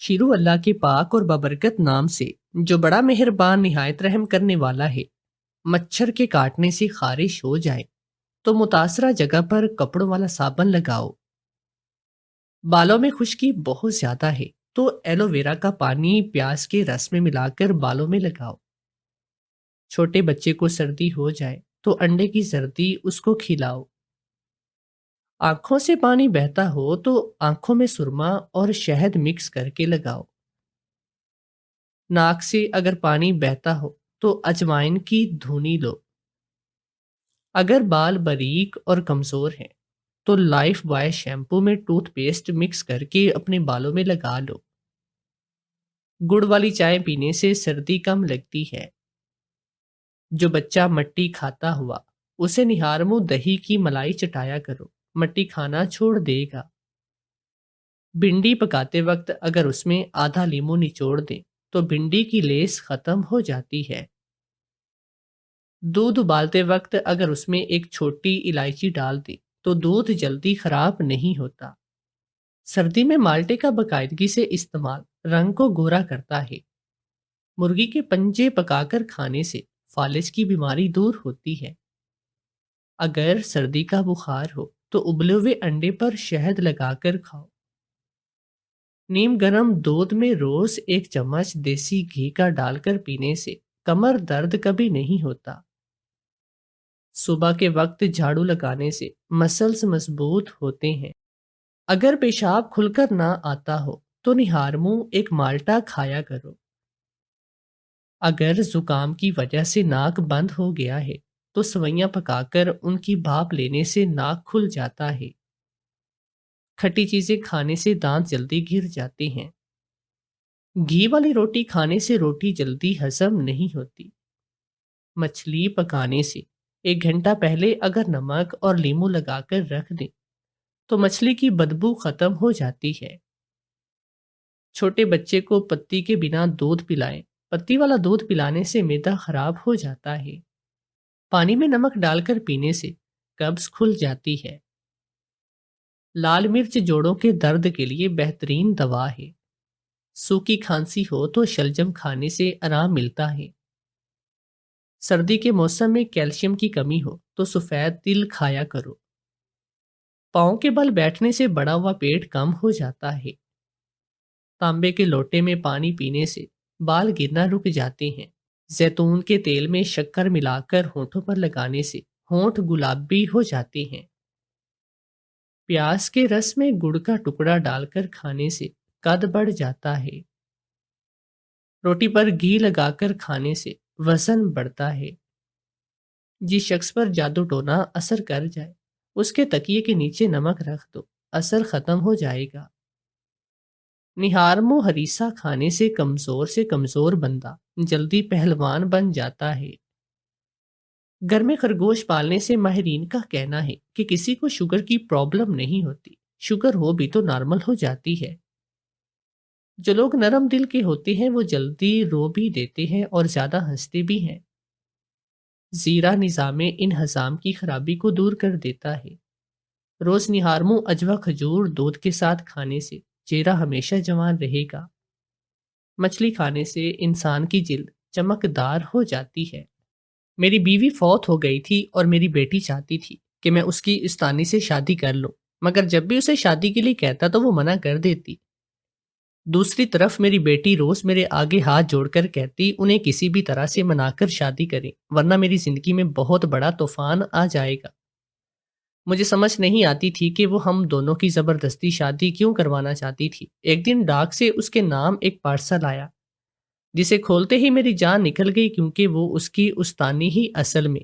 شروع اللہ کے پاک اور بابرکت نام سے جو بڑا مہربان نہایت رحم کرنے والا ہے۔ مچھر کے کاٹنے سے خارش ہو جائے تو متاثرہ جگہ پر کپڑوں والا صابن لگاؤ۔ بالوں میں خشکی بہت زیادہ ہے تو ایلو ویرا کا پانی پیاز کے رس میں ملا کر بالوں میں لگاؤ۔ چھوٹے بچے کو سردی ہو جائے تو انڈے کی زردی اس کو کھلاؤ۔ آنکھوں سے پانی بہتا ہو تو آنکھوں میں سرما اور شہد مکس کر کے لگاؤ۔ ناک سے اگر پانی بہتا ہو تو اجوائن کی دھونی لو۔ اگر بال باریک اور کمزور ہیں تو لائف بوائے شیمپو میں ٹوتھ پیسٹ مکس کر کے اپنے بالوں میں لگا لو۔ گڑ والی چائے پینے سے سردی کم لگتی ہے۔ جو بچہ مٹی کھاتا ہوا اسے نہارمو دہی کی ملائی چٹایا کرو، مٹی کھانا چھوڑ دے گا۔ بھنڈی پکاتے وقت اگر اس میں آدھا لیمو نچوڑ دیں تو بھنڈی کی لیس ختم ہو جاتی ہے۔ دودھ ابالتے وقت اگر اس میں ایک چھوٹی الائچی ڈال دیں تو دودھ جلدی خراب نہیں ہوتا۔ سردی میں مالٹے کا باقاعدگی سے استعمال رنگ کو گورا کرتا ہے۔ مرغی کے پنجے پکا کر کھانے سے فالج کی بیماری دور ہوتی ہے۔ اگر سردی کا بخار ہو تو ابلے ہوئے انڈے پر شہد لگا کر کھاؤ۔ نیم گرم دودھ میں روز ایک چمچ دیسی گھی کا ڈال کر پینے سے کمر درد کبھی نہیں ہوتا۔ صبح کے وقت جھاڑو لگانے سے مسلز مضبوط ہوتے ہیں۔ اگر پیشاب کھل کر نہ آتا ہو تو نہارمو ایک مالٹا کھایا کرو۔ اگر زکام کی وجہ سے ناک بند ہو گیا ہے تو سوئیاں پکا کر ان کی بھاپ لینے سے ناک کھل جاتا ہے۔ کھٹی چیزیں کھانے سے دانت جلدی گر جاتے ہیں۔ گھی والی روٹی کھانے سے روٹی جلدی ہضم نہیں ہوتی۔ مچھلی پکانے سے 1 گھنٹہ پہلے اگر نمک اور لیمو لگا کر رکھ دیں تو مچھلی کی بدبو ختم ہو جاتی ہے۔ چھوٹے بچے کو پتی کے بنا دودھ پلائیں۔ پتی والا دودھ پلانے سے معدہ خراب ہو جاتا ہے۔ پانی میں نمک ڈال کر پینے سے قبض کھل جاتی ہے۔ لال مرچ جوڑوں کے درد کے لیے بہترین دوا ہے۔ سوکھی کھانسی ہو تو شلجم کھانے سے آرام ملتا ہے۔ سردی کے موسم میں کیلشیم کی کمی ہو تو سفید تل کھایا کرو۔ پاؤں کے بل بیٹھنے سے بڑا ہوا پیٹ کم ہو جاتا ہے۔ تانبے کے لوٹے میں پانی پینے سے بال گرنا رک جاتے ہیں۔ زیتون کے تیل میں شکر ملا کر ہونٹوں پر لگانے سے ہونٹ گلابی ہو جاتے ہیں۔ پیاز کے رس میں گڑ کا ٹکڑا ڈال کر کھانے سے قد بڑھ جاتا ہے۔ روٹی پر گھی لگا کر کھانے سے وزن بڑھتا ہے۔ جس شخص پر جادو ٹونا اثر کر جائے اس کے تکیے کے نیچے نمک رکھ دو، اثر ختم ہو جائے گا۔ نہارمو ہریسہ کھانے سے کمزور بندہ جلدی پہلوان بن جاتا ہے۔ گھر میں خرگوش پالنے سے ماہرین کا کہنا ہے کہ کسی کو شوگر کی پرابلم نہیں ہوتی، شوگر ہو بھی تو نارمل ہو جاتی ہے۔ جو لوگ نرم دل کے ہوتے ہیں وہ جلدی رو بھی دیتے ہیں اور زیادہ ہنستے بھی ہیں۔ زیرہ نظام انہضام کی خرابی کو دور کر دیتا ہے۔ روز نہارمو اجوا کھجور دودھ کے ساتھ کھانے سے چہرہ ہمیشہ جوان رہے گا۔ مچھلی کھانے سے انسان کی جلد چمکدار ہو جاتی ہے۔ میری بیوی فوت ہو گئی تھی اور میری بیٹی چاہتی تھی کہ میں اس کی استانی سے شادی کر لوں، مگر جب بھی اسے شادی کے لیے کہتا تو وہ منع کر دیتی۔ دوسری طرف میری بیٹی روز میرے آگے ہاتھ جوڑ کر کہتی انہیں کسی بھی طرح سے منا کر شادی کریں ورنہ میری زندگی میں بہت بڑا طوفان آ جائے گا۔ مجھے سمجھ نہیں آتی تھی کہ وہ ہم دونوں کی زبردستی شادی کیوں کروانا چاہتی تھی۔ ایک دن ڈاک سے اس کے نام ایک پارسل آیا جسے کھولتے ہی میری جان نکل گئی کیونکہ وہ اس کی استانی ہی اصل میں۔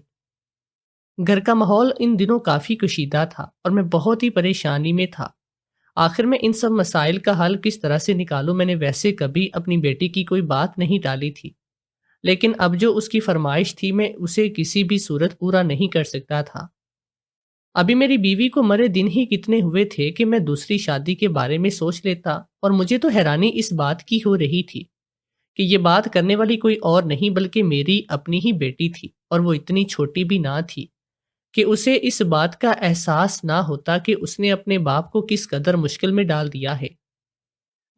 گھر کا ماحول ان دنوں کافی کشیدہ تھا اور میں بہت ہی پریشانی میں تھا۔ آخر میں ان سب مسائل کا حل کس طرح سے نکالوں؟ میں نے ویسے کبھی اپنی بیٹی کی کوئی بات نہیں ٹالی تھی، لیکن اب جو اس کی فرمائش تھی میں اسے کسی بھی صورت پورا نہیں کر سکتا تھا۔ ابھی میری بیوی کو مرے دن ہی کتنے ہوئے تھے کہ میں دوسری شادی کے بارے میں سوچ لیتا، اور مجھے تو حیرانی اس بات کی ہو رہی تھی کہ یہ بات کرنے والی کوئی اور نہیں بلکہ میری اپنی ہی بیٹی تھی، اور وہ اتنی چھوٹی بھی نہ تھی کہ اسے اس بات کا احساس نہ ہوتا کہ اس نے اپنے باپ کو کس قدر مشکل میں ڈال دیا ہے۔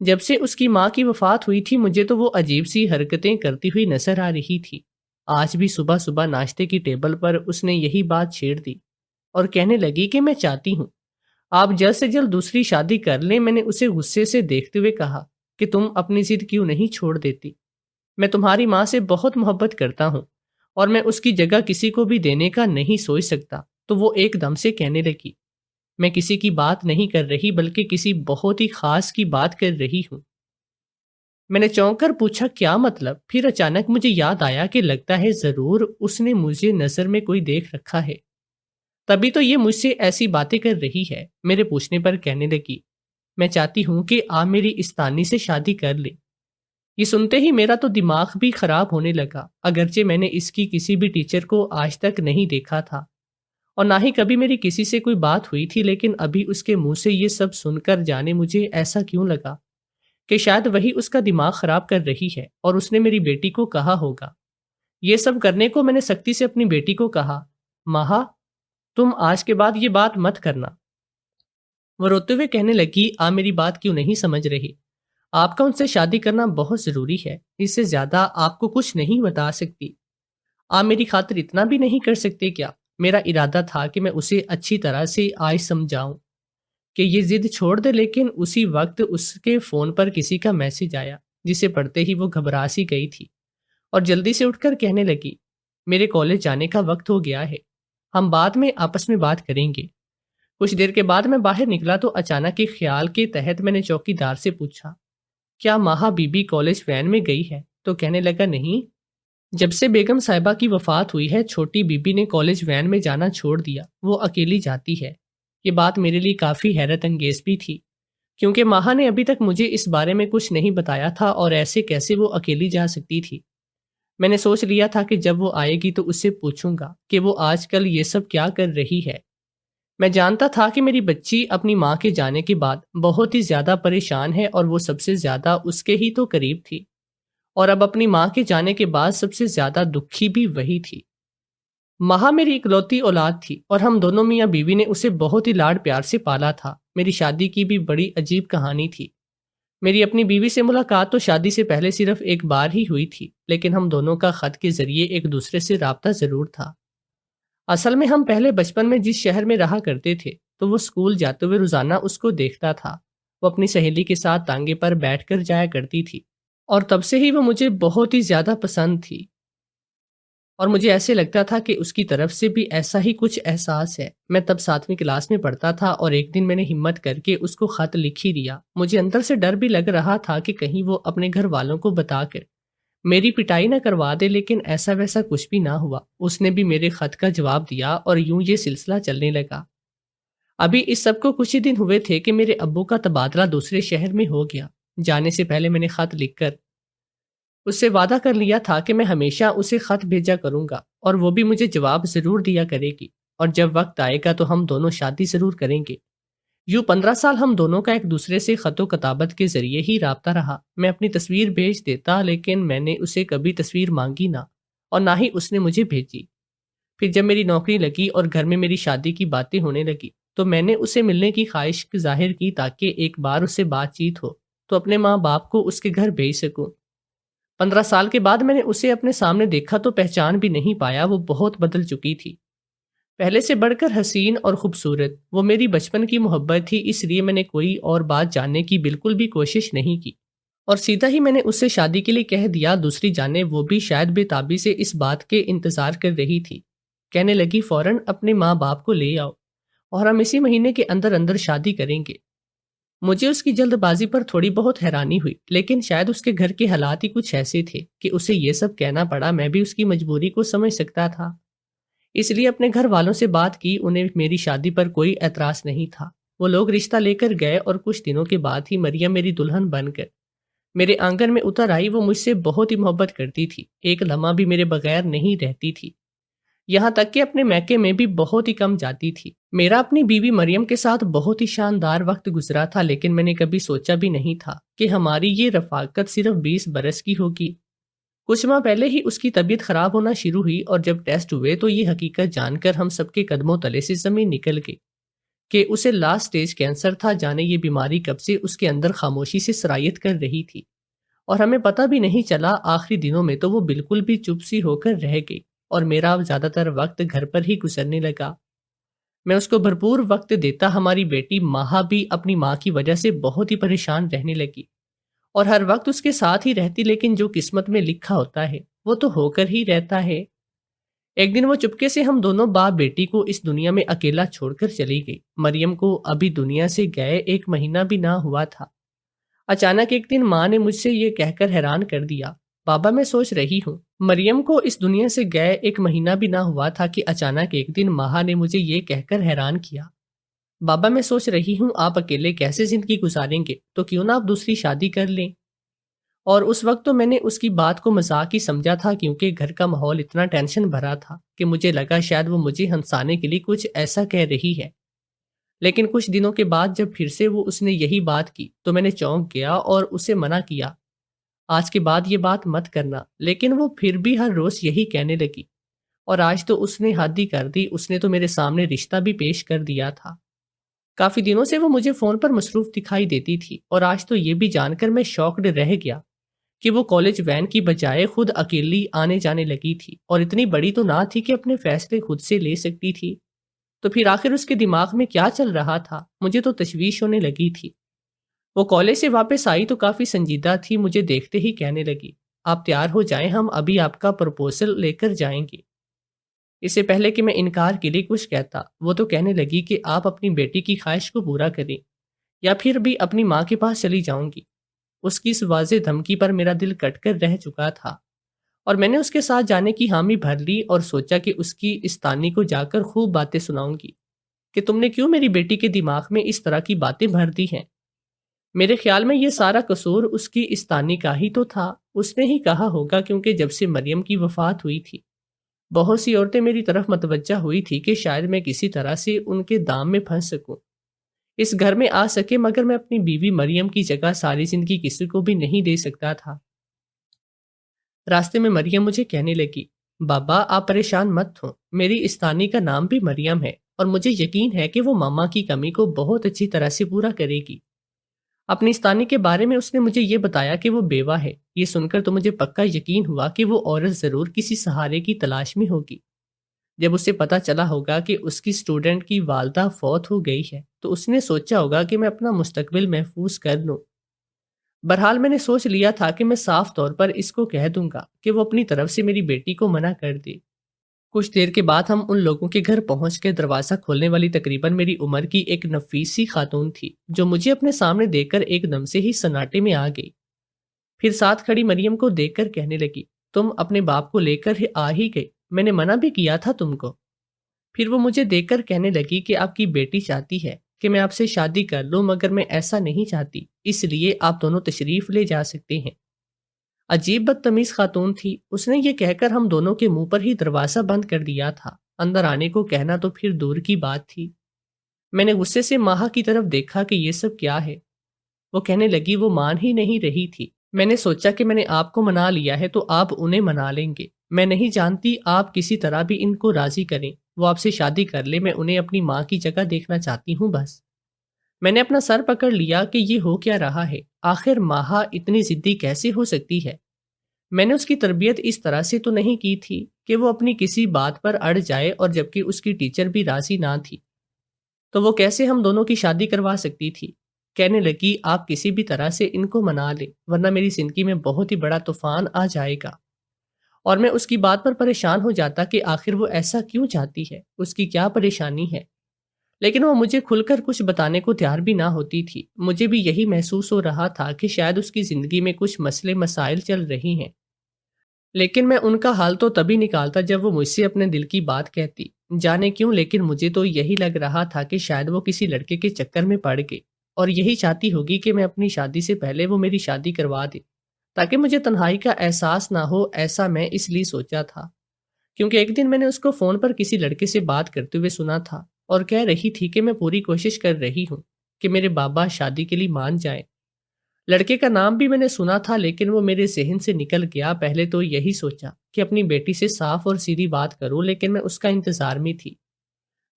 جب سے اس کی ماں کی وفات ہوئی تھی مجھے تو وہ عجیب سی حرکتیں کرتی ہوئی نظر آ رہی تھی۔ آج بھی صبح صبح ناشتے کی ٹیبل پر اس نے یہی بات چھیڑ دی اور کہنے لگی کہ میں چاہتی ہوں آپ جلد سے جلد دوسری شادی کر لیں۔ میں نے اسے غصے سے دیکھتے ہوئے کہا کہ تم اپنی ضد کیوں نہیں چھوڑ دیتی؟ میں تمہاری ماں سے بہت محبت کرتا ہوں اور میں اس کی جگہ کسی کو بھی دینے کا نہیں سوچ سکتا۔ تو وہ ایک دم سے کہنے لگی میں کسی کی بات نہیں کر رہی بلکہ کسی بہت ہی خاص کی بات کر رہی ہوں۔ میں نے چونک کر پوچھا کیا مطلب؟ پھر اچانک مجھے یاد آیا کہ لگتا ہے ضرور اس نے مجھے نظر میں کوئی دیکھ رکھا ہے، تبھی تو یہ مجھ سے ایسی باتیں کر رہی ہے۔ میرے پوچھنے پر کہنے لگی میں چاہتی ہوں کہ آپ میری استانی سے شادی کر لیں۔ یہ سنتے ہی میرا تو دماغ بھی خراب ہونے لگا، اگرچہ میں نے اس کی کسی بھی ٹیچر کو آج تک نہیں دیکھا تھا اور نہ ہی کبھی میری کسی سے کوئی بات ہوئی تھی، لیکن ابھی اس کے منہ سے یہ سب سن کر جانے مجھے ایسا کیوں لگا کہ شاید وہی اس کا دماغ خراب کر رہی ہے اور اس نے میری بیٹی کو کہا ہوگا۔ یہ سب کرنے کو میں نے سختی سے اپنی بیٹی کو کہا ماہا تم آج کے بعد یہ بات مت کرنا۔ وہ روتے ہوئے کہنے لگی آپ میری بات کیوں نہیں سمجھ رہی؟ آپ کا ان سے شادی کرنا بہت ضروری ہے، اس سے زیادہ آپ کو کچھ نہیں بتا سکتی۔ آپ میری خاطر اتنا بھی نہیں کر سکتے کیا؟ میرا ارادہ تھا کہ میں اسے اچھی طرح سے آج سمجھاؤں کہ یہ ضد چھوڑ دے، لیکن اسی وقت اس کے فون پر کسی کا میسج آیا جسے پڑھتے ہی وہ گھبرا سی گئی تھی اور جلدی سے اٹھ کر کہنے لگی میرے کالج جانے کا وقت ہو گیا ہے، ہم بعد میں آپس میں بات کریں گے۔ کچھ دیر کے بعد میں باہر نکلا تو اچانک ایک خیال کے تحت میں نے چوکی دار سے پوچھا کیا Maha be be college when میں گئی ہے؟ تو کہنے لگا نہیں، جب سے بیگم صاحبہ کی وفات ہوئی ہے چھوٹی بی بی نے کالج وین میں جانا چھوڑ دیا، وہ اکیلی جاتی ہے۔ یہ بات میرے لیے کافی حیرت انگیز بھی تھی کیونکہ ماہا نے ابھی تک مجھے اس بارے میں کچھ نہیں بتایا تھا اور ایسے کیسے وہ اکیلی جا سکتی تھی۔ میں نے سوچ لیا تھا کہ جب وہ آئے گی تو اس سے پوچھوں گا کہ وہ آج کل یہ سب کیا کر رہی ہے۔ میں جانتا تھا کہ میری بچی اپنی ماں کے جانے کے بعد بہت ہی زیادہ پریشان ہے اور وہ سب سے زیادہ اس کے ہی تو قریب تھی، اور اب اپنی ماں کے جانے کے بعد سب سے زیادہ دکھی بھی وہی تھی۔ ماہا میری اکلوتی اولاد تھی اور ہم دونوں میاں بیوی نے اسے بہت ہی لاڈ پیار سے پالا تھا۔ میری شادی کی بھی بڑی عجیب کہانی تھی۔ میری اپنی بیوی سے ملاقات تو شادی سے پہلے صرف ایک بار ہی ہوئی تھی، لیکن ہم دونوں کا خط کے ذریعے ایک دوسرے سے رابطہ ضرور تھا۔ اصل میں ہم پہلے بچپن میں جس شہر میں رہا کرتے تھے تو وہ اسکول جاتے ہوئے روزانہ اس کو دیکھتا تھا۔ وہ اپنی سہیلی کے ساتھ تانگے پر بیٹھ کر جایا کرتی تھی اور تب سے ہی وہ مجھے بہت ہی زیادہ پسند تھی اور مجھے ایسے لگتا تھا کہ اس کی طرف سے بھی ایسا ہی کچھ احساس ہے۔ میں تب 7ویں کلاس میں پڑھتا تھا اور ایک دن میں نے ہمت کر کے اس کو خط لکھ ہی دیا۔ مجھے اندر سے ڈر بھی لگ رہا تھا کہ کہیں وہ اپنے گھر والوں کو بتا کر میری پٹائی نہ کروا دے، لیکن ایسا ویسا کچھ بھی نہ ہوا۔ اس نے بھی میرے خط کا جواب دیا اور یوں یہ سلسلہ چلنے لگا۔ ابھی اس سب کو کچھ ہی دن ہوئے تھے کہ میرے ابو کا تبادلہ دوسرے شہر میں ہو گیا۔ جانے سے پہلے میں نے خط لکھ کر اس سے وعدہ کر لیا تھا کہ میں ہمیشہ اسے خط بھیجا کروں گا اور وہ بھی مجھے جواب ضرور دیا کرے گی، اور جب وقت آئے گا تو ہم دونوں شادی ضرور کریں گے۔ یوں 15 سال ہم دونوں کا ایک دوسرے سے خط و کتابت کے ذریعے ہی رابطہ رہا۔ میں اپنی تصویر بھیج دیتا لیکن میں نے اسے کبھی تصویر مانگی نہ، اور نہ ہی اس نے مجھے بھیجی۔ پھر جب میری نوکری لگی اور گھر میں میری شادی کی باتیں ہونے لگی تو میں نے اسے ملنے کی خواہش ظاہر کی تاکہ ایک بار اس سے بات چیت ہو تو اپنے ماں باپ کو اس کے گھر بھیج سکوں۔ 15 سال کے بعد میں نے اسے اپنے سامنے دیکھا تو پہچان بھی نہیں پایا، وہ بہت بدل چکی تھی، پہلے سے بڑھ کر حسین اور خوبصورت۔ وہ میری بچپن کی محبت تھی، اس لیے میں نے کوئی اور بات جاننے کی بالکل بھی کوشش نہیں کی اور سیدھا ہی میں نے اس سے شادی کے لیے کہہ دیا۔ دوسری جانب وہ بھی شاید بے تابی سے اس بات کے انتظار کر رہی تھی۔ کہنے لگی فوراً اپنے ماں باپ کو لے آؤ اور ہم اسی مہینے کے اندر اندر شادی کریں گے۔ مجھے اس کی جلد بازی پر تھوڑی بہت حیرانی ہوئی، لیکن شاید اس کے گھر کے حالات ہی کچھ ایسے تھے کہ اسے یہ سب کہنا پڑا۔ میں بھی اس کی مجبوری کو سمجھ سکتا تھا، اس لیے اپنے گھر والوں سے بات کی۔ انہیں میری شادی پر کوئی اعتراض نہیں تھا۔ وہ لوگ رشتہ لے کر گئے اور کچھ دنوں کے بعد ہی مریم میری دلہن بن کر میرے آنگن میں اتر آئی۔ وہ مجھ سے بہت ہی محبت کرتی تھی، ایک لمحہ بھی میرے بغیر نہیں رہتی تھی، یہاں تک کہ اپنے میکے میں بھی بہت ہی کم جاتی تھی۔ میرا اپنی بیوی مریم کے ساتھ بہت ہی شاندار وقت گزرا تھا، لیکن میں نے کبھی سوچا بھی نہیں تھا کہ ہماری یہ رفاقت صرف 20 برس کی ہوگی۔ کچھ ماہ پہلے ہی اس کی طبیعت خراب ہونا شروع ہوئی اور جب ٹیسٹ ہوئے تو یہ حقیقت جان کر ہم سب کے قدموں تلے سے زمین نکل گئی کہ اسے لاسٹ سٹیج کینسر تھا، جانے یہ بیماری کب سے اس کے اندر خاموشی سے سرایت کر رہی تھی، اور ہمیں پتہ بھی نہیں چلا۔ آخری دنوں میں تو وہ بالکل بھی چپ سی ہو کر رہ گئی، اور میرا اب زیادہ تر وقت گھر پر ہی گزرنے لگا۔ میں اس کو بھرپور وقت دیتا۔ ہماری بیٹی ماہا بھی اپنی ماں کی وجہ سے بہت ہی پریشان رہنے لگی، اور ہر وقت اس کے ساتھ ہی رہتی، لیکن جو قسمت میں لکھا ہوتا ہے وہ تو ہو کر ہی رہتا ہے۔ ایک دن وہ چپکے سے ہم دونوں باپ بیٹی کو اس دنیا میں اکیلا چھوڑ کر چلی گئی۔ مریم کو ابھی دنیا سے گئے 1 مہینہ بھی نہ ہوا تھا۔ اچانک ایک دن ماں نے مجھ سے یہ کہہ کر حیران کر دیا، بابا میں سوچ رہی ہوں۔ مریم کو اس دنیا سے گئے 1 مہینہ بھی نہ ہوا تھا کہ اچانک ایک دن ماں نے مجھے یہ کہہ کر حیران کیا، بابا میں سوچ رہی ہوں آپ اکیلے کیسے زندگی گزاریں گے، تو کیوں نہ آپ دوسری شادی کر لیں۔ اور اس وقت تو میں نے اس کی بات کو مذاق ہی سمجھا تھا، کیونکہ گھر کا ماحول اتنا ٹینشن بھرا تھا کہ مجھے لگا شاید وہ مجھے ہنسانے کے لیے کچھ ایسا کہہ رہی ہے۔ لیکن کچھ دنوں کے بعد جب پھر سے اس نے یہی بات کی تو میں نے چونک گیا اور اسے منع کیا، آج کے بعد یہ بات مت کرنا۔ لیکن وہ پھر بھی ہر روز یہی کہنے لگی، اور آج تو اس نے حد ہی کر دی۔ اس نے تو میرے سامنے رشتہ بھی پیش کر دیا تھا۔ کافی دنوں سے وہ مجھے فون پر مصروف دکھائی دیتی تھی، اور آج تو یہ بھی جان کر میں شاکڈ رہ گیا کہ وہ کالج وین کی بجائے خود اکیلی آنے جانے لگی تھی، اور اتنی بڑی تو نہ تھی کہ اپنے فیصلے خود سے لے سکتی تھی۔ تو پھر آخر اس کے دماغ میں کیا چل رہا تھا؟ مجھے تو تشویش ہونے لگی تھی۔ وہ کالج سے واپس آئی تو کافی سنجیدہ تھی، مجھے دیکھتے ہی کہنے لگی، آپ تیار ہو جائیں، ہم ابھی آپ کا پرپوزل لے کر جائیں گے۔ اس سے پہلے کہ میں انکار کے لیے کچھ کہتا، وہ تو کہنے لگی کہ آپ اپنی بیٹی کی خواہش کو پورا کریں، یا پھر بھی اپنی ماں کے پاس چلی جاؤں گی۔ اس کی اس واضح دھمکی پر میرا دل کٹ کر رہ چکا تھا، اور میں نے اس کے ساتھ جانے کی حامی بھر لی اور سوچا کہ اس کی استانی کو جا کر خوب باتیں سناؤں گی کہ تم نے کیوں میری بیٹی کے دماغ میں اس طرح کی باتیں بھر دی ہیں۔ میرے خیال میں یہ سارا قصور اس کی استانی کا ہی تو تھا۔ اس نے ہی کہا ہوگا، کیونکہ جب سے مریم کی وفات ہوئی تھی بہت سی عورتیں میری طرف متوجہ ہوئی تھی کہ شاید میں کسی طرح سے ان کے دام میں پھنس سکوں، اس گھر میں آ سکے، مگر میں اپنی بیوی مریم کی جگہ ساری زندگی کسی کو بھی نہیں دے سکتا تھا۔ راستے میں مریم مجھے کہنے لگی، بابا آپ پریشان مت ہوں، میری استانی کا نام بھی مریم ہے، اور مجھے یقین ہے کہ وہ ماما کی کمی کو بہت اچھی طرح سے پورا کرے گی۔ اپنی استانی کے بارے میں اس نے مجھے یہ بتایا کہ وہ بیوہ ہے۔ یہ سن کر تو مجھے پکا یقین ہوا کہ وہ عورت ضرور کسی سہارے کی تلاش میں ہوگی۔ جب اسے پتا چلا ہوگا کہ اس کی اسٹوڈنٹ کی والدہ فوت ہو گئی ہے تو اس نے سوچا ہوگا کہ میں اپنا مستقبل محفوظ کر لوں۔ بہرحال میں نے سوچ لیا تھا کہ میں صاف طور پر اس کو کہہ دوں گا کہ وہ اپنی طرف سے میری بیٹی کو منع کر دے۔ کچھ دیر کے بعد ہم ان لوگوں کے گھر پہنچ کے دروازہ کھولنے والی تقریباً میری عمر کی ایک نفیس سی خاتون تھی، جو مجھے اپنے سامنے دیکھ کر ایک دم سے ہی سناٹے میں آ گئی۔ پھر ساتھ کھڑی مریم کو دیکھ کر کہنے لگی، تم اپنے باپ کو لے کر آ ہی گئی، میں نے منع بھی کیا تھا تم کو۔ پھر وہ مجھے دیکھ کر کہنے لگی کہ آپ کی بیٹی چاہتی ہے کہ میں آپ سے شادی کر لوں، مگر میں ایسا نہیں چاہتی، اس لیے آپ دونوں تشریف لے جا سکتے ہیں۔ عجیب بدتمیز خاتون تھی۔ اس نے یہ کہہ کر ہم دونوں کے منہ پر ہی دروازہ بند کر دیا تھا۔ اندر آنے کو کہنا تو پھر دور کی بات تھی۔ میں نے غصے سے ماہا کی طرف دیکھا کہ یہ سب کیا ہے۔ وہ کہنے لگی وہ مان ہی نہیں رہی تھی۔ میں نے سوچا کہ میں نے آپ کو منا لیا ہے تو آپ انہیں منا لیں گے۔ میں نہیں جانتی، آپ کسی طرح بھی ان کو راضی کریں، وہ آپ سے شادی کر لے، میں انہیں اپنی ماں کی جگہ دیکھنا چاہتی ہوں بس۔ میں نے اپنا سر پکڑ لیا کہ یہ ہو کیا رہا ہے، آخر ماہا اتنی ضدی کیسے ہو سکتی ہے؟ میں نے اس کی تربیت اس طرح سے تو نہیں کی تھی کہ وہ اپنی کسی بات پر اڑ جائے، اور جبکہ اس کی ٹیچر بھی راضی نہ تھی تو وہ کیسے ہم دونوں کی شادی کروا سکتی تھی؟ کہنے لگی آپ کسی بھی طرح سے ان کو منا لیں، ورنہ میری زندگی میں بہت ہی بڑا طوفان آ جائے گا۔ اور میں اس کی بات پر پریشان ہو جاتا کہ آخر وہ ایسا کیوں چاہتی ہے، اس کی کیا پریشانی ہے؟ لیکن وہ مجھے کھل کر کچھ بتانے کو تیار بھی نہ ہوتی تھی۔ مجھے بھی یہی محسوس ہو رہا تھا کہ شاید اس کی زندگی میں کچھ مسئلے مسائل چل رہی ہیں، لیکن میں ان کا حال تو تبھی نکالتا جب وہ مجھ سے اپنے دل کی بات کہتی۔ جانے کیوں، لیکن مجھے تو یہی لگ رہا تھا کہ شاید وہ کسی لڑکے کے چکر میں پڑ گئی، اور یہی چاہتی ہوگی کہ میں اپنی شادی سے پہلے وہ میری شادی کروا دے تاکہ مجھے تنہائی کا احساس نہ ہو۔ ایسا میں اس لیے سوچا تھا کیونکہ ایک دن میں نے اس کو فون پر کسی لڑکے سے بات کرتے ہوئے سنا تھا، اور کہہ رہی تھی کہ میں پوری کوشش کر رہی ہوں کہ میرے بابا شادی کے لیے مان جائیں۔ لڑکے کا نام بھی میں نے سنا تھا، لیکن وہ میرے ذہن سے نکل گیا۔ پہلے تو یہی سوچا کہ اپنی بیٹی سے صاف اور سیدھی بات کروں، لیکن میں اس کا انتظار میں تھی۔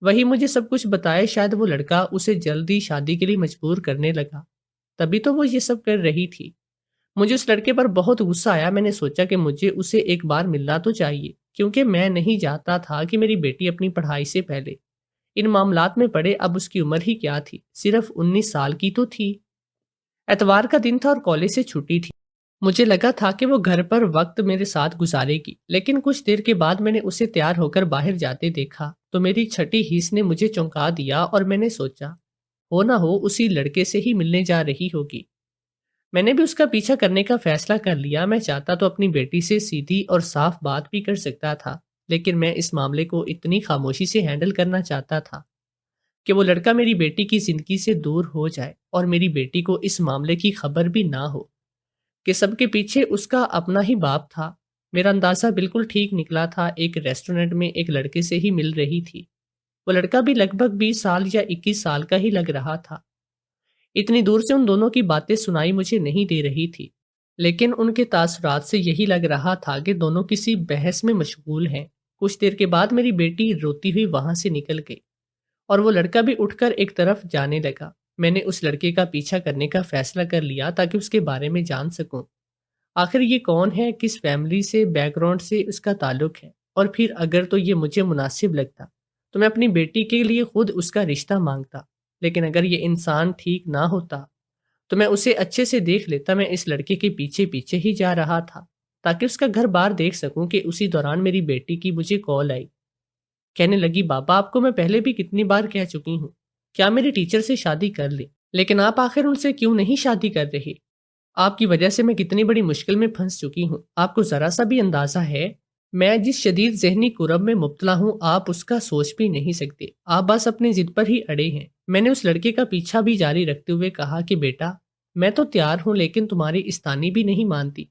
وہی مجھے سب کچھ بتائے شاید وہ لڑکا اسے جلدی شادی کے لیے مجبور کرنے لگا، تبھی تو وہ یہ سب کر رہی تھی۔ مجھے اس لڑکے پر بہت غصہ آیا، میں نے سوچا کہ مجھے اسے ایک بار ملنا تو چاہیے، کیونکہ میں نہیں چاہتا تھا کہ میری بیٹی اپنی پڑھائی سے پہلے ان معاملات میں پڑے۔ اب اس کی عمر ہی کیا تھی، صرف 19 سال کی تو تھی۔ اتوار کا دن تھا اور کالج سے چھٹی تھی۔ مجھے لگا تھا کہ وہ گھر پر وقت میرے ساتھ گزارے گی، لیکن کچھ دیر کے بعد میں نے اسے تیار ہو کر باہر جاتے دیکھا تو میری چھٹی حس نے مجھے چونکا دیا، اور میں نے سوچا ہو نہ ہو اسی لڑکے سے ہی ملنے جا رہی ہوگی۔ میں نے بھی اس کا پیچھا کرنے کا فیصلہ کر لیا۔ میں چاہتا تو اپنی بیٹی سے سیدھی اور صاف بات بھی کر سکتا تھا، لیکن میں اس معاملے کو اتنی خاموشی سے ہینڈل کرنا چاہتا تھا کہ وہ لڑکا میری بیٹی کی زندگی سے دور ہو جائے اور میری بیٹی کو اس معاملے کی خبر بھی نہ ہو کہ سب کے پیچھے اس کا اپنا ہی باپ تھا۔ میرا اندازہ بالکل ٹھیک نکلا تھا۔ ایک ریسٹورنٹ میں ایک لڑکے سے ہی مل رہی تھی۔ وہ لڑکا بھی لگ بھگ 20 سال یا 21 سال کا ہی لگ رہا تھا۔ اتنی دور سے ان دونوں کی باتیں سنائی مجھے نہیں دے رہی تھی، لیکن ان کے تاثرات سے یہی لگ رہا تھا کہ دونوں کسی بحث میں مشغول ہیں۔ کچھ دیر کے بعد میری بیٹی روتی ہوئی وہاں سے نکل گئی اور وہ لڑکا بھی اٹھ کر ایک طرف جانے لگا۔ میں نے اس لڑکے کا پیچھا کرنے کا فیصلہ کر لیا تاکہ اس کے بارے میں جان سکوں۔ آخر یہ کون ہے، کس فیملی سے، بیک گراؤنڈ سے اس کا تعلق ہے، اور پھر اگر تو یہ مجھے مناسب لگتا تو میں اپنی بیٹی کے لیے خود اس کا رشتہ مانگتا، لیکن اگر یہ انسان ٹھیک نہ ہوتا تو میں اسے اچھے سے دیکھ لیتا۔ میں اس لڑکے کے پیچھے پیچھے ہی جا رہا تھا تاکہ اس کا گھر بار دیکھ سکوں کہ اسی دوران میری بیٹی کی مجھے کال آئی۔ کہنے لگی، بابا آپ کو میں پہلے بھی کتنی بار کہہ چکی ہوں کیا میری ٹیچر سے شادی کر لیں، لیکن آپ آخر ان سے کیوں نہیں شادی کر رہے؟ آپ کی وجہ سے میں کتنی بڑی مشکل میں پھنس چکی ہوں، آپ کو ذرا سا بھی اندازہ ہے میں جس شدید ذہنی کرب میں مبتلا ہوں، آپ اس کا سوچ بھی نہیں سکتے۔ آپ بس اپنی ضد پر ہی اڑے ہیں۔ میں نے اس لڑکے کا پیچھا بھی جاری رکھتے ہوئے کہا کہ بیٹا میں تو تیار ہوں، لیکن تمہاری استانی بھی نہیں مانتی۔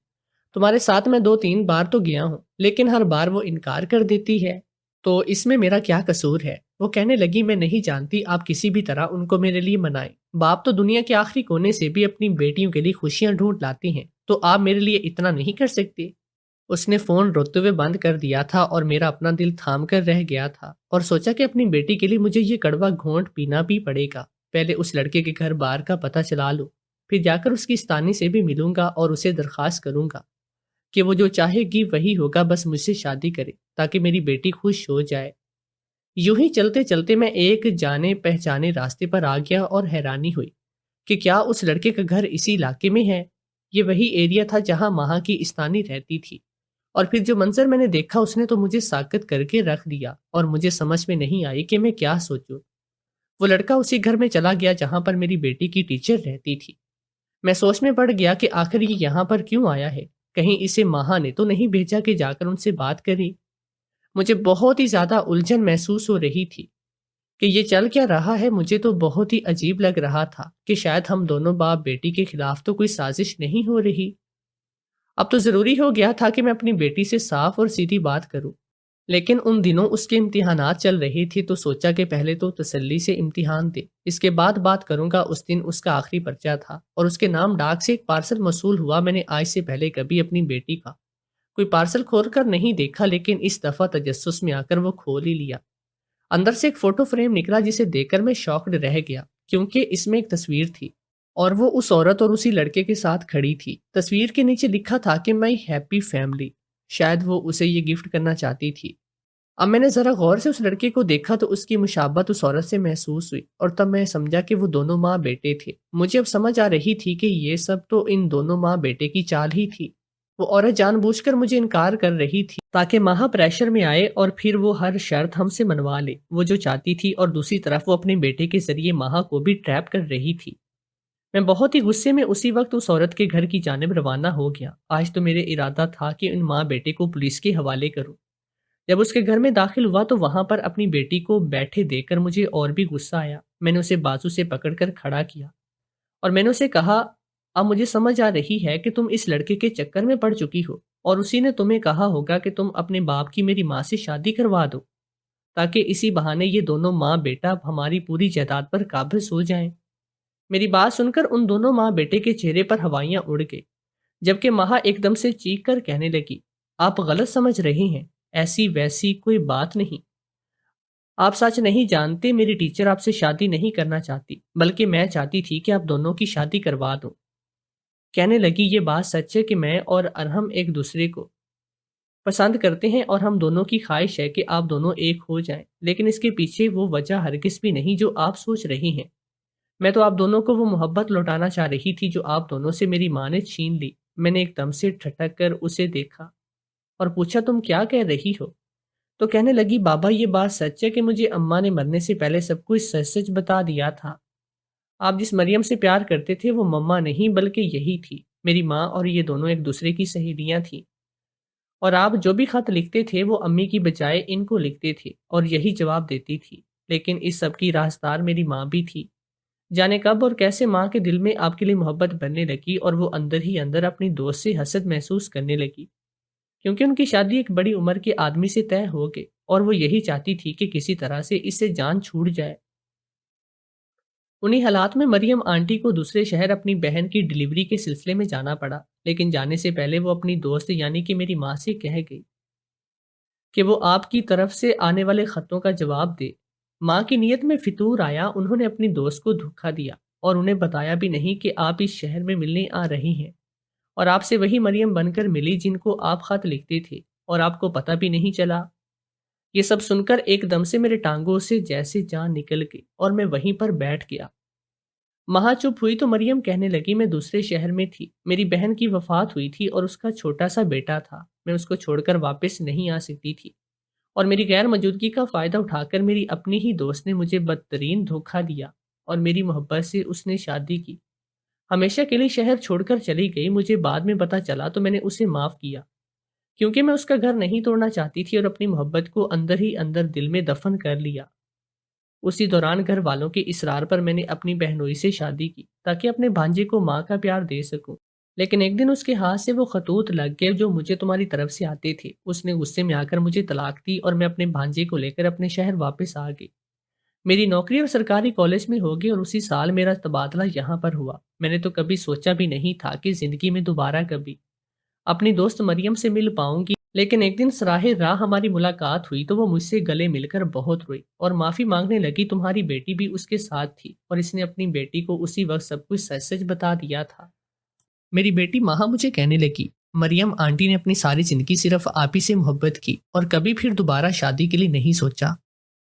تمہارے ساتھ میں 2-3 بار تو گیا ہوں، لیکن ہر بار وہ انکار کر دیتی ہے، تو اس میں میرا کیا قصور ہے؟ وہ کہنے لگی، میں نہیں جانتی، آپ کسی بھی طرح ان کو میرے لیے منائیں۔ باپ تو دنیا کے آخری کونے سے بھی اپنی بیٹیوں کے لیے خوشیاں ڈھونڈ لاتے ہیں، تو آپ میرے لیے اتنا نہیں کر سکتے؟ اس نے فون روتے ہوئے بند کر دیا تھا اور میرا اپنا دل تھام کر رہ گیا تھا، اور سوچا کہ اپنی بیٹی کے لیے مجھے یہ کڑوا گھونٹ پینا بھی پڑے گا۔ پہلے اس لڑکے کے گھر بار کا پتہ چلا لوں، پھر جا کر اس کی استانی سے بھی ملوں گا اور اسے درخواست کروں گا کہ وہ جو چاہے گی وہی ہوگا، بس مجھ سے شادی کرے تاکہ میری بیٹی خوش ہو جائے۔ یوں ہی چلتے چلتے میں ایک جانے پہچانے راستے پر آ گیا اور حیرانی ہوئی کہ کیا اس لڑکے کا گھر اسی علاقے میں ہے؟ یہ وہی ایریا تھا جہاں ماہا کی استانی رہتی تھی، اور پھر جو منظر میں نے دیکھا اس نے تو مجھے ساکت کر کے رکھ دیا، اور مجھے سمجھ میں نہیں آئی کہ میں کیا سوچوں۔ وہ لڑکا اسی گھر میں چلا گیا جہاں پر میری بیٹی کی ٹیچر رہتی تھی۔ میں سوچ میں پڑ گیا کہ آخر یہ یہاں پر کیوں آیا ہے؟ کہیں اسے ماہا نے تو نہیں بھیجا کہ جا کر ان سے بات کری؟ مجھے بہت ہی زیادہ الجھن محسوس ہو رہی تھی کہ یہ چل کیا رہا ہے۔ مجھے تو بہت ہی عجیب لگ رہا تھا کہ شاید ہم دونوں باپ بیٹی کے خلاف تو کوئی سازش نہیں ہو رہی۔ اب تو ضروری ہو گیا تھا کہ میں اپنی بیٹی سے صاف اور سیدھی بات کروں، لیکن ان دنوں اس کے امتحانات چل رہی تھی تو سوچا کہ پہلے تو تسلی سے امتحان دے، اس کے بعد بات کروں گا۔ اس دن اس کا آخری پرچہ تھا اور اس کے نام ڈاک سے ایک پارسل موصول ہوا۔ میں نے آج سے پہلے کبھی اپنی بیٹی کا کوئی پارسل کھول کر نہیں دیکھا، لیکن اس دفعہ تجسس میں آ کر وہ کھول ہی لیا۔ اندر سے ایک فوٹو فریم نکلا جسے دیکھ کر میں شاکڈ رہ گیا، کیونکہ اس میں ایک تصویر تھی اور وہ اس عورت اور اسی لڑکے کے ساتھ کھڑی تھی۔ تصویر کے نیچے لکھا تھا کہ مائی ہیپی فیملی، شاید وہ اسے یہ گفٹ کرنا چاہتی تھی۔ اب میں نے ذرا غور سے اس لڑکے کو دیکھا تو اس کی مشابہت اس عورت سے محسوس ہوئی، اور تب میں سمجھا کہ وہ دونوں ماں بیٹے تھے۔ مجھے اب سمجھ آ رہی تھی کہ یہ سب تو ان دونوں ماں بیٹے کی چال ہی تھی۔ وہ عورت جان بوجھ کر مجھے انکار کر رہی تھی تاکہ ماہا پریشر میں آئے اور پھر وہ ہر شرط ہم سے منوا لے، وہ جو چاہتی تھی، اور دوسری طرف وہ اپنے بیٹے کے ذریعے ماہا کو بھی ٹریپ کر رہی تھی۔ میں بہت ہی غصے میں اسی وقت اس عورت کے گھر کی جانب روانہ ہو گیا۔ آج تو میرے ارادہ تھا کہ ان ماں بیٹے کو پولیس کے حوالے کروں۔ جب اس کے گھر میں داخل ہوا تو وہاں پر اپنی بیٹی کو بیٹھے دیکھ کر مجھے اور بھی غصہ آیا۔ میں نے اسے بازو سے پکڑ کر کھڑا کیا اور میں نے اسے کہا، اب مجھے سمجھ آ رہی ہے کہ تم اس لڑکے کے چکر میں پڑ چکی ہو، اور اسی نے تمہیں کہا ہوگا کہ تم اپنے باپ کی میری ماں سے شادی کروا دو تاکہ اسی بہانے یہ دونوں ماں بیٹا ہماری پوری جائیداد پر قابض ہو جائیں۔ میری بات سن کر ان دونوں ماں بیٹے کے چہرے پر ہوائیاں اڑ گئی، جبکہ ماہا ایک دم سے چیخ کر کہنے لگی، آپ غلط سمجھ رہے ہیں، ایسی ویسی کوئی بات نہیں۔ آپ سچ نہیں جانتے، میری ٹیچر آپ سے شادی نہیں کرنا چاہتی، بلکہ میں چاہتی تھی کہ آپ دونوں کی شادی کروا دوں۔ کہنے لگی یہ بات سچ ہے کہ میں اور ارحم ایک دوسرے کو پسند کرتے ہیں اور ہم دونوں کی خواہش ہے کہ آپ دونوں ایک ہو جائیں، لیکن اس کے پیچھے وہ وجہ ہرگز بھی نہیں جو آپ سوچ رہی ہیں۔ میں تو آپ دونوں کو وہ محبت لوٹانا چاہ رہی تھی جو آپ دونوں سے میری ماں نے چھین لی۔ میں نے ایک دم سے ٹھٹک کر اسے دیکھا اور پوچھا تم کیا کہہ رہی ہو؟ تو کہنے لگی بابا یہ بات سچ ہے کہ مجھے اماں نے مرنے سے پہلے سب کچھ سچ سچ بتا دیا تھا۔ آپ جس مریم سے پیار کرتے تھے وہ مما نہیں بلکہ یہی تھی، میری ماں، اور یہ دونوں ایک دوسرے کی سہیلیاں تھیں، اور آپ جو بھی خط لکھتے تھے وہ امی کی بجائے ان کو لکھتے تھے اور یہی جواب دیتی تھی، لیکن اس سب کی رازدار میری ماں بھی تھی۔ جانے کب اور کیسے ماں کے دل میں آپ کے لیے محبت بننے لگی اور وہ اندر ہی اندر اپنی دوست سے حسد محسوس کرنے لگی، کیونکہ ان کی شادی ایک بڑی عمر کے آدمی سے طے ہو گئی اور وہ یہی چاہتی تھی کہ کسی طرح سے اس سے جان چھوٹ جائے۔ انہی حالات میں مریم آنٹی کو دوسرے شہر اپنی بہن کی ڈلیوری کے سلسلے میں جانا پڑا، لیکن جانے سے پہلے وہ اپنی دوست یعنی کہ میری ماں سے کہہ گئی کہ وہ آپ کی طرف سے آنے والے خطوں کا جواب دے۔ ماں کی نیت میں فطور آیا، انہوں نے اپنی دوست کو دھوکا دیا اور انہیں بتایا بھی نہیں کہ آپ اس شہر میں ملنے آ رہی ہیں، اور آپ سے وہی مریم بن کر ملی جن کو آپ خط لکھتے تھے اور آپ کو پتہ بھی نہیں چلا۔ یہ سب سن کر ایک دم سے میرے ٹانگوں سے جیسے جان نکل گئی اور میں وہیں پر بیٹھ گیا۔ ماں چپ ہوئی تو مریم کہنے لگی میں دوسرے شہر میں تھی، میری بہن کی وفات ہوئی تھی اور اس کا چھوٹا سا بیٹا تھا، میں اس کو چھوڑ کر واپس نہیں آ سکتی تھی، اور میری غیر موجودگی کا فائدہ اٹھا کر میری اپنی ہی دوست نے مجھے بدترین دھوکا دیا اور میری محبت سے اس نے شادی کی، ہمیشہ کے لیے شہر چھوڑ کر چلی گئی۔ مجھے بعد میں پتہ چلا تو میں نے اسے معاف کیا، کیونکہ میں اس کا گھر نہیں توڑنا چاہتی تھی اور اپنی محبت کو اندر ہی اندر دل میں دفن کر لیا۔ اسی دوران گھر والوں کے اصرار پر میں نے اپنی بہنوئی سے شادی کی تاکہ اپنے بھانجے کو ماں کا پیار دے سکوں، لیکن ایک دن اس کے ہاتھ سے وہ خطوط لگ گئے جو مجھے تمہاری طرف سے آتے تھے۔ اس نے غصے میں آ کر مجھے طلاق دی اور میں اپنے بھانجے کو لے کر اپنے شہر واپس آ گئی۔ میری نوکری اور سرکاری کالج میں ہو گئی اور اسی سال میرا تبادلہ یہاں پر ہوا۔ میں نے تو کبھی سوچا بھی نہیں تھا کہ زندگی میں دوبارہ کبھی اپنی دوست مریم سے مل پاؤں گی، لیکن ایک دن سراہ راہ ہماری ملاقات ہوئی تو وہ مجھ سے گلے مل کر بہت روئی اور معافی مانگنے لگی۔ تمہاری بیٹی بھی اس کے ساتھ تھی اور اس نے اپنی بیٹی کو اسی وقت سب کچھ سچ سچ بتا دیا تھا۔ میری بیٹی ماہا مجھے کہنے لگی مریم آنٹی نے اپنی ساری زندگی صرف آپ ہی سے محبت کی اور کبھی پھر دوبارہ شادی کے لیے نہیں سوچا۔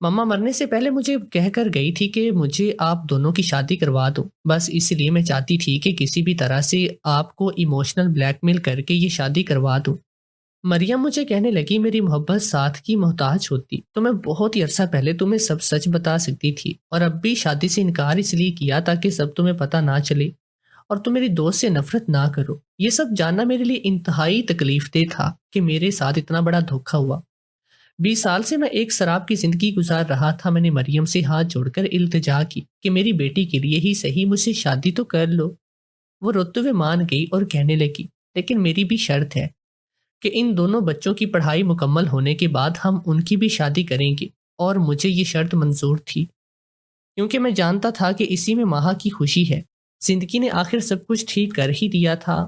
مما مرنے سے پہلے مجھے کہہ کر گئی تھی کہ مجھے آپ دونوں کی شادی کروا دو، بس اس لیے میں چاہتی تھی کہ کسی بھی طرح سے آپ کو ایموشنل بلیک میل کر کے یہ شادی کروا دوں۔ مریم مجھے کہنے لگی میری محبت ساتھ کی محتاج ہوتی تو میں بہت ہی عرصہ پہلے تمہیں سب سچ بتا سکتی تھی، اور اب بھی شادی سے انکار اس لیے کیا تاکہ سب تمہیں پتہ نہ چلے اور تم میری دوست سے نفرت نہ کرو۔ یہ سب جاننا میرے لیے انتہائی تکلیف دہ تھا کہ میرے ساتھ اتنا بڑا دھوکا ہوا۔ 20 سال سے میں ایک شراب کی زندگی گزار رہا تھا۔ میں نے مریم سے ہاتھ جوڑ کر التجا کی کہ میری بیٹی کے لیے ہی صحیح مجھ سے شادی تو کر لو۔ وہ روتے ہوئے مان گئی اور کہنے لگی لیکن میری بھی شرط ہے کہ ان دونوں بچوں کی پڑھائی مکمل ہونے کے بعد ہم ان کی بھی شادی کریں گے، اور مجھے یہ شرط منظور تھی کیونکہ میں جانتا تھا کہ اسی میں ماہا کی خوشی ہے۔ زندگی نے آخر سب کچھ ٹھیک کر ہی دیا تھا۔